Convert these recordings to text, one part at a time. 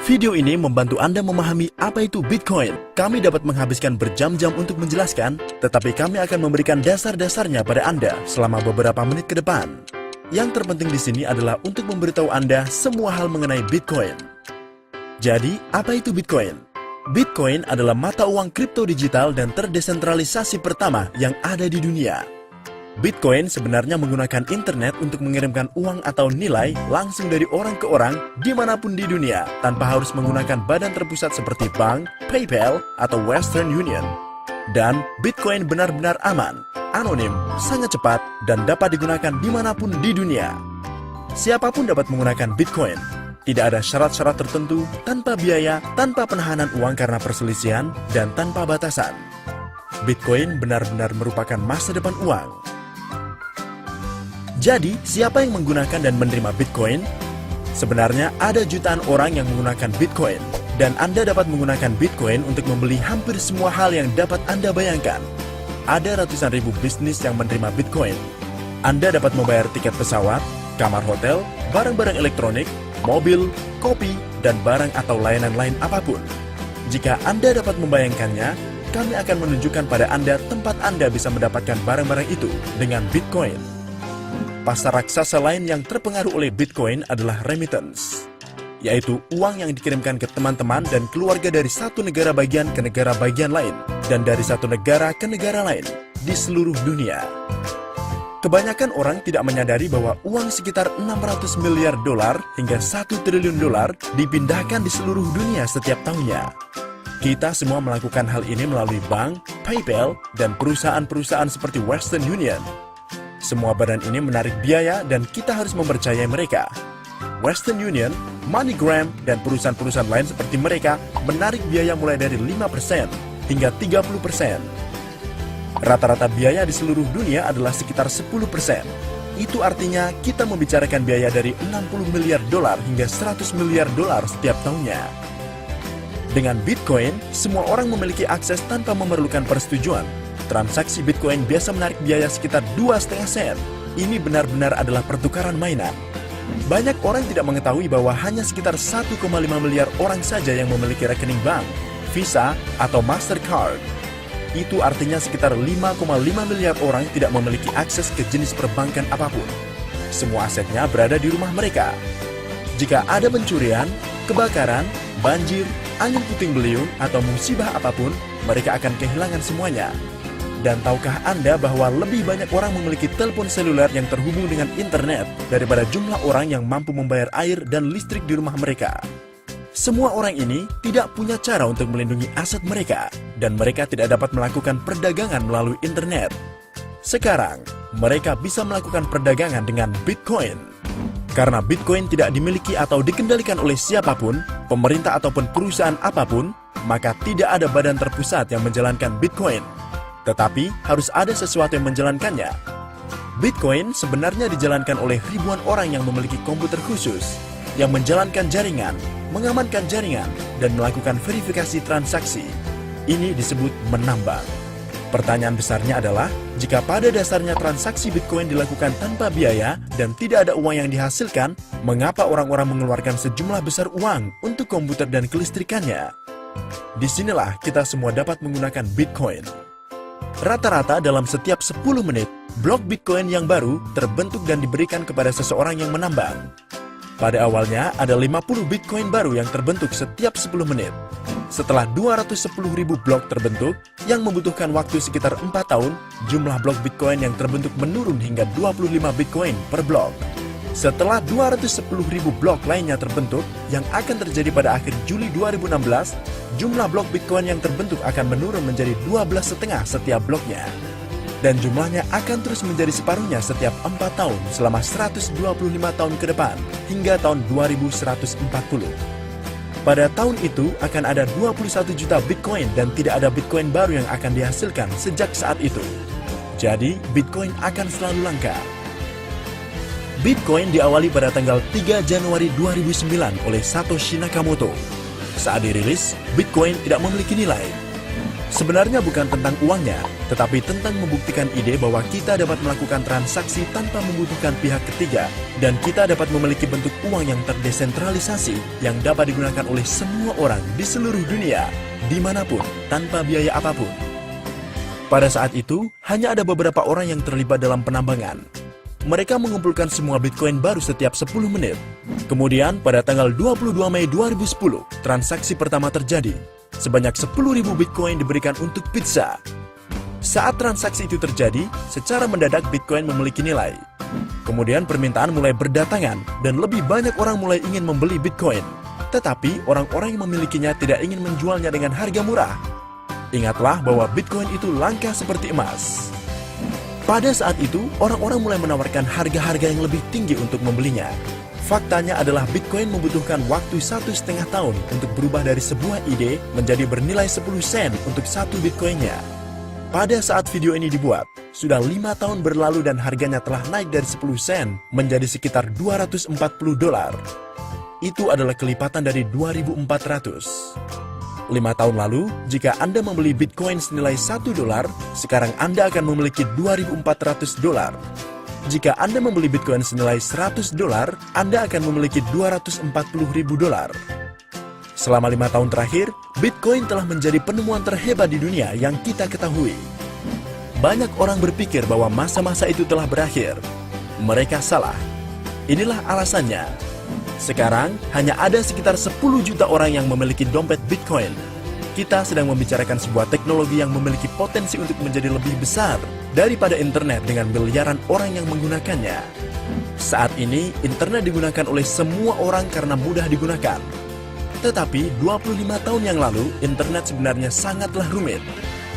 Video ini membantu Anda memahami apa itu Bitcoin. Kami dapat menghabiskan berjam-jam untuk menjelaskan, tetapi kami akan memberikan dasar-dasarnya pada Anda selama beberapa menit ke depan. Yang terpenting di sini adalah untuk memberitahu Anda semua hal mengenai Bitcoin. Jadi, apa itu Bitcoin? Bitcoin adalah mata uang kripto digital dan terdesentralisasi pertama yang ada di dunia. Bitcoin sebenarnya menggunakan internet untuk mengirimkan uang atau nilai langsung dari orang ke orang dimanapun di dunia tanpa harus menggunakan badan terpusat seperti bank, PayPal, atau Western Union. Dan Bitcoin benar-benar aman, anonim, sangat cepat, dan dapat digunakan dimanapun di dunia. Siapapun dapat menggunakan Bitcoin. Tidak ada syarat-syarat tertentu, tanpa biaya, tanpa penahanan uang karena perselisihan, dan tanpa batasan. Bitcoin benar-benar merupakan masa depan uang. Jadi, siapa yang menggunakan dan menerima Bitcoin? Sebenarnya ada jutaan orang yang menggunakan Bitcoin, dan Anda dapat menggunakan Bitcoin untuk membeli hampir semua hal yang dapat Anda bayangkan. Ada ratusan ribu bisnis yang menerima Bitcoin. Anda dapat membayar tiket pesawat, kamar hotel, barang-barang elektronik, mobil, kopi, dan barang atau layanan lain apapun. Jika Anda dapat membayangkannya, kami akan menunjukkan pada Anda tempat Anda bisa mendapatkan barang-barang itu dengan Bitcoin. Pasar raksasa lain yang terpengaruh oleh Bitcoin adalah remittance, yaitu uang yang dikirimkan ke teman-teman dan keluarga dari satu negara bagian ke negara bagian lain, dan dari satu negara ke negara lain di seluruh dunia. Kebanyakan orang tidak menyadari bahwa uang sekitar 600 miliar dolar hingga 1 triliun dolar dipindahkan di seluruh dunia setiap tahunnya. Kita semua melakukan hal ini melalui bank, PayPal, dan perusahaan-perusahaan seperti Western Union. Semua badan ini menarik biaya dan kita harus mempercayai mereka. Western Union, MoneyGram, dan perusahaan-perusahaan lain seperti mereka menarik biaya mulai dari 5% hingga 30%. Rata-rata biaya di seluruh dunia adalah sekitar 10%. Itu artinya kita membicarakan biaya dari 60 miliar dolar hingga 100 miliar dolar setiap tahunnya. Dengan Bitcoin, semua orang memiliki akses tanpa memerlukan persetujuan. Transaksi Bitcoin biasa menarik biaya sekitar 2,5 sen. Ini benar-benar adalah pertukaran mainan. Banyak orang tidak mengetahui bahwa hanya sekitar 1,5 miliar orang saja yang memiliki rekening bank, Visa, atau Mastercard. Itu artinya sekitar 5,5 miliar orang tidak memiliki akses ke jenis perbankan apapun. Semua asetnya berada di rumah mereka. Jika ada pencurian, kebakaran, banjir, angin puting beliung, atau musibah apapun, mereka akan kehilangan semuanya. Dan tahukah Anda bahwa lebih banyak orang memiliki telepon seluler yang terhubung dengan internet daripada jumlah orang yang mampu membayar air dan listrik di rumah mereka? Semua orang ini tidak punya cara untuk melindungi aset mereka, dan mereka tidak dapat melakukan perdagangan melalui internet. Sekarang, mereka bisa melakukan perdagangan dengan Bitcoin. Karena Bitcoin tidak dimiliki atau dikendalikan oleh siapapun, pemerintah ataupun perusahaan apapun, maka tidak ada badan terpusat yang menjalankan Bitcoin. Tetapi harus ada sesuatu yang menjalankannya. Bitcoin sebenarnya dijalankan oleh ribuan orang yang memiliki komputer khusus, yang menjalankan jaringan, mengamankan jaringan, dan melakukan verifikasi transaksi. Ini disebut menambang. Pertanyaan besarnya adalah, jika pada dasarnya transaksi Bitcoin dilakukan tanpa biaya dan tidak ada uang yang dihasilkan, mengapa orang-orang mengeluarkan sejumlah besar uang untuk komputer dan kelistrikannya? Disinilah kita semua dapat menggunakan Bitcoin. Rata-rata dalam setiap 10 menit, blok Bitcoin yang baru terbentuk dan diberikan kepada seseorang yang menambang. Pada awalnya, ada 50 Bitcoin baru yang terbentuk setiap 10 menit. Setelah 210.000 blok terbentuk, yang membutuhkan waktu sekitar 4 tahun, jumlah blok Bitcoin yang terbentuk menurun hingga 25 Bitcoin per blok. Setelah 210.000 blok lainnya terbentuk, yang akan terjadi pada akhir Juli 2016, jumlah blok Bitcoin yang terbentuk akan menurun menjadi 12,5 setiap bloknya. Dan jumlahnya akan terus menjadi separuhnya setiap 4 tahun selama 125 tahun ke depan, hingga tahun 2140. Pada tahun itu akan ada 21 juta Bitcoin dan tidak ada Bitcoin baru yang akan dihasilkan sejak saat itu. Jadi, Bitcoin akan selalu langka. Bitcoin diawali pada tanggal 3 Januari 2009 oleh Satoshi Nakamoto. Saat dirilis, Bitcoin tidak memiliki nilai. Sebenarnya bukan tentang uangnya, tetapi tentang membuktikan ide bahwa kita dapat melakukan transaksi tanpa membutuhkan pihak ketiga, dan kita dapat memiliki bentuk uang yang terdesentralisasi yang dapat digunakan oleh semua orang di seluruh dunia, dimanapun, tanpa biaya apapun. Pada saat itu, hanya ada beberapa orang yang terlibat dalam penambangan. Mereka mengumpulkan semua Bitcoin baru setiap 10 menit. Kemudian, pada tanggal 22 Mei 2010, transaksi pertama terjadi. Sebanyak 10.000 Bitcoin diberikan untuk pizza. Saat transaksi itu terjadi, secara mendadak Bitcoin memiliki nilai. Kemudian permintaan mulai berdatangan dan lebih banyak orang mulai ingin membeli Bitcoin. Tetapi orang-orang yang memilikinya tidak ingin menjualnya dengan harga murah. Ingatlah bahwa Bitcoin itu langka seperti emas. Pada saat itu, orang-orang mulai menawarkan harga-harga yang lebih tinggi untuk membelinya. Faktanya adalah Bitcoin membutuhkan waktu 1,5 tahun untuk berubah dari sebuah ide menjadi bernilai 10 sen untuk satu Bitcoinnya. Pada saat video ini dibuat, sudah 5 tahun berlalu dan harganya telah naik dari 10 sen menjadi sekitar $240. Itu adalah kelipatan dari 2.400. 5 tahun lalu, jika Anda membeli Bitcoin senilai $1, sekarang Anda akan memiliki $2.400. Jika Anda membeli Bitcoin senilai $100, Anda akan memiliki $240.000. Selama 5 tahun terakhir, Bitcoin telah menjadi penemuan terhebat di dunia yang kita ketahui. Banyak orang berpikir bahwa masa-masa itu telah berakhir. Mereka salah. Inilah alasannya. Sekarang, hanya ada sekitar 10 juta orang yang memiliki dompet Bitcoin. Kita sedang membicarakan sebuah teknologi yang memiliki potensi untuk menjadi lebih besar daripada internet dengan miliaran orang yang menggunakannya. Saat ini, internet digunakan oleh semua orang karena mudah digunakan. Tetapi, 25 tahun yang lalu, internet sebenarnya sangatlah rumit.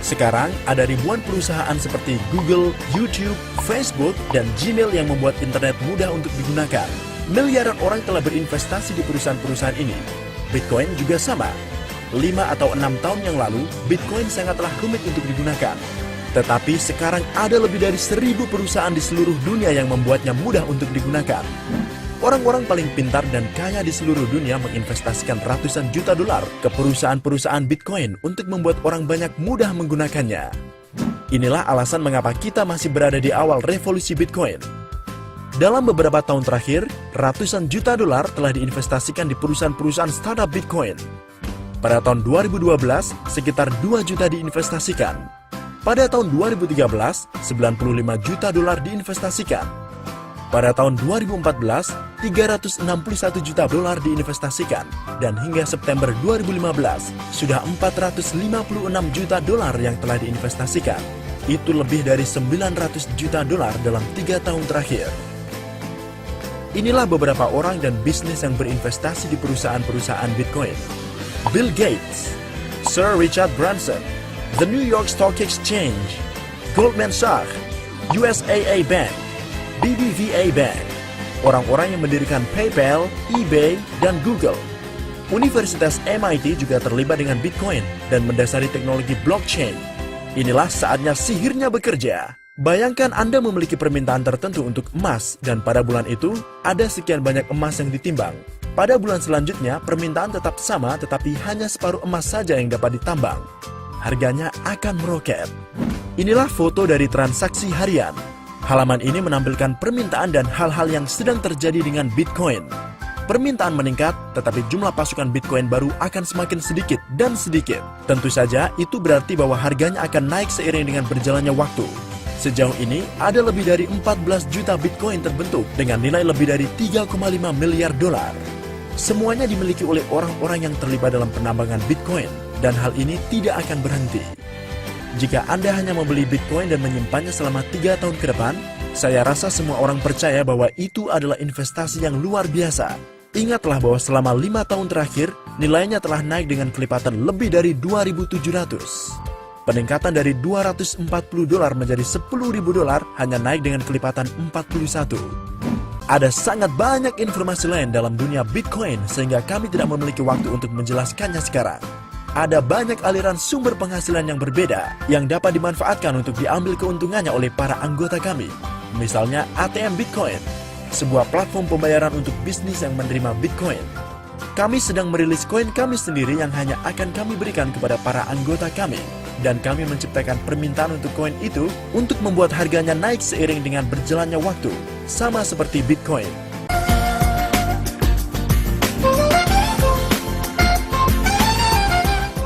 Sekarang, ada ribuan perusahaan seperti Google, YouTube, Facebook, dan Gmail yang membuat internet mudah untuk digunakan. Miliaran orang telah berinvestasi di perusahaan-perusahaan ini. Bitcoin juga sama. 5 atau 6 tahun yang lalu, Bitcoin sangatlah rumit untuk digunakan. Tetapi sekarang ada lebih dari 1.000 perusahaan di seluruh dunia yang membuatnya mudah untuk digunakan. Orang-orang paling pintar dan kaya di seluruh dunia menginvestasikan ratusan juta dolar ke perusahaan-perusahaan Bitcoin untuk membuat orang banyak mudah menggunakannya. Inilah alasan mengapa kita masih berada di awal revolusi Bitcoin. Dalam beberapa tahun terakhir, ratusan juta dolar telah diinvestasikan di perusahaan-perusahaan startup Bitcoin. Pada tahun 2012, sekitar 2 juta diinvestasikan. Pada tahun 2013, 95 juta dolar diinvestasikan. Pada tahun 2014, 361 juta dolar diinvestasikan. Dan hingga September 2015, sudah 456 juta dolar yang telah diinvestasikan. Itu lebih dari 900 juta dolar dalam 3 tahun terakhir. Inilah beberapa orang dan bisnis yang berinvestasi di perusahaan-perusahaan Bitcoin. Bill Gates, Sir Richard Branson, The New York Stock Exchange, Goldman Sachs, USAA Bank, BBVA Bank, orang-orang yang mendirikan PayPal, eBay, dan Google. Universitas MIT juga terlibat dengan Bitcoin dan mendasari teknologi blockchain. Inilah saatnya sihirnya bekerja. Bayangkan Anda memiliki permintaan tertentu untuk emas dan pada bulan itu ada sekian banyak emas yang ditimbang. Pada bulan selanjutnya permintaan tetap sama tetapi hanya separuh emas saja yang dapat ditambang. Harganya akan meroket. Inilah foto dari transaksi harian. Halaman ini menampilkan permintaan dan hal-hal yang sedang terjadi dengan Bitcoin. Permintaan meningkat, tetapi jumlah pasukan Bitcoin baru akan semakin sedikit dan sedikit. Tentu saja itu berarti bahwa harganya akan naik seiring dengan berjalannya waktu. Sejauh ini, ada lebih dari 14 juta Bitcoin terbentuk dengan nilai lebih dari 3,5 miliar dolar. Semuanya dimiliki oleh orang-orang yang terlibat dalam penambangan Bitcoin, dan hal ini tidak akan berhenti. Jika Anda hanya membeli Bitcoin dan menyimpannya selama 3 tahun ke depan, saya rasa semua orang percaya bahwa itu adalah investasi yang luar biasa. Ingatlah bahwa selama 5 tahun terakhir, nilainya telah naik dengan kelipatan lebih dari 2.700. Peningkatan dari $240 menjadi $10.000 hanya naik dengan kelipatan 41. Ada sangat banyak informasi lain dalam dunia Bitcoin sehingga kami tidak memiliki waktu untuk menjelaskannya sekarang. Ada banyak aliran sumber penghasilan yang berbeda yang dapat dimanfaatkan untuk diambil keuntungannya oleh para anggota kami. Misalnya ATM Bitcoin, sebuah platform pembayaran untuk bisnis yang menerima Bitcoin. Kami sedang merilis koin kami sendiri yang hanya akan kami berikan kepada para anggota kami. Dan kami menciptakan permintaan untuk koin itu untuk membuat harganya naik seiring dengan berjalannya waktu, sama seperti Bitcoin.